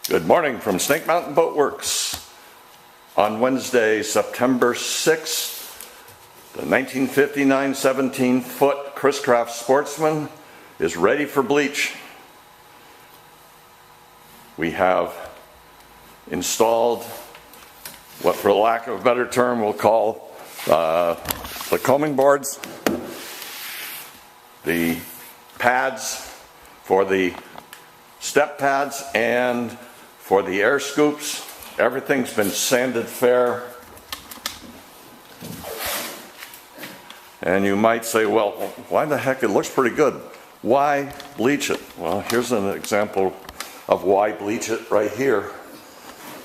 Good morning from Snake Mountain Boat Works. On Wednesday, September 6th, the 1959 17-foot Chris Craft Sportsman is ready for bleach. We have installed what, for lack of a better term, we'll call the combing boards, the pads for the step pads, and for the air scoops. Everything's been sanded fair. And you might say, well, why the heck, it looks pretty good. Why bleach it? Well, here's an example of why bleach it right here.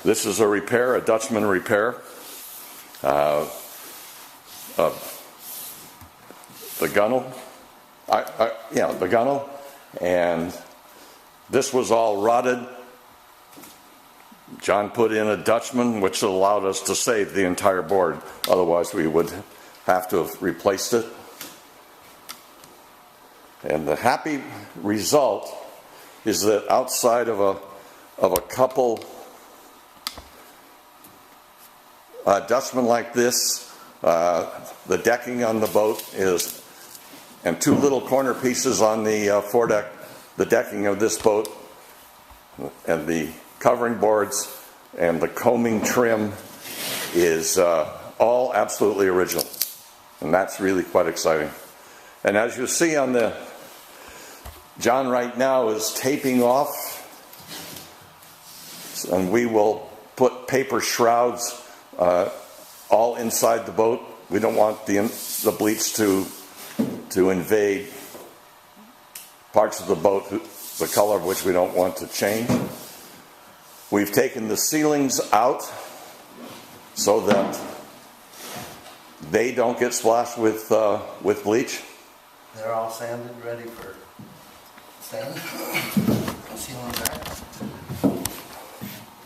This is a repair, a Dutchman repair. The gunnel. The gunnel. And this was all rotted. John put in a Dutchman, which allowed us to save the entire board. Otherwise, we would have to have replaced it. And the happy result is that outside of a couple Dutchmen like this, the decking on the boat is, and two little corner pieces on the foredeck, the decking of this boat, and the covering boards and the combing trim is all absolutely original. And that's really quite exciting. And as you see on the, John right now is taping off, and we will put paper shrouds all inside the boat. We don't want the bleach to invade parts of the boat, the color of which we don't want to change. We've taken the ceilings out so that they don't get splashed with bleach. They're all sanded, ready for sand. Ceilings are.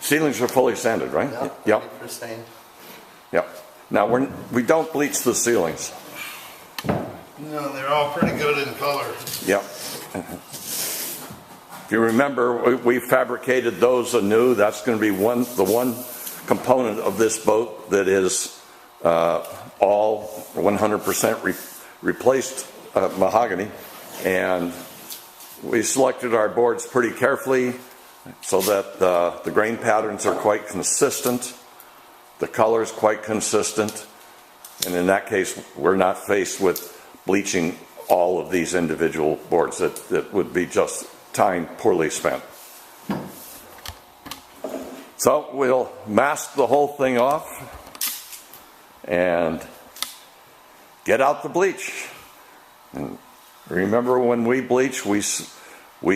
Ceilings are fully sanded, right? Yep. Ready for stain. Yep. Now we don't bleach the ceilings. No, they're all pretty good in color. Yep. If you remember, we fabricated those anew. That's going to be the one component of this boat that is all 100% replaced mahogany. And we selected our boards pretty carefully so that the grain patterns are quite consistent, the color is quite consistent, and in that case, we're not faced with bleaching all of these individual boards. That would be just time poorly spent. So we'll mask the whole thing off and get out the bleach. And remember, when we bleach, we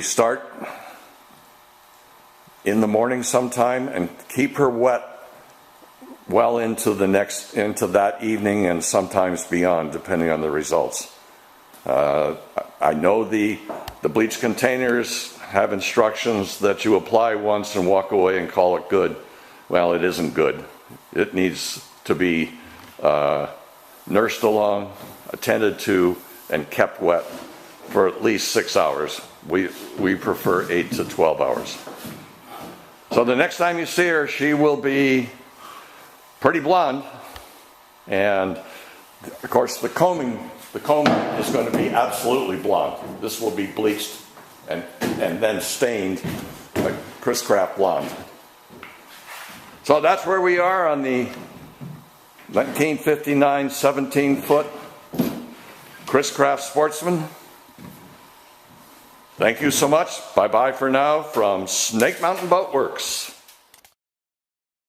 start in the morning sometime and keep her wet well into that evening and sometimes beyond, depending on the results. I know the bleach containers have instructions that you apply once and walk away and call it good. Well, it isn't good. It needs to be nursed along, attended to, and kept wet for at least 6 hours. We prefer 8 to 12 hours. So the next time you see her, she will be pretty blonde, and of course the combing is going to be absolutely blonde. This will be bleached and then stained like Chris Craft blonde. So that's where we are on the 1959 17-foot Chris Craft Sportsman. Thank you so much. Bye-bye for now from Snake Mountain Boat Works.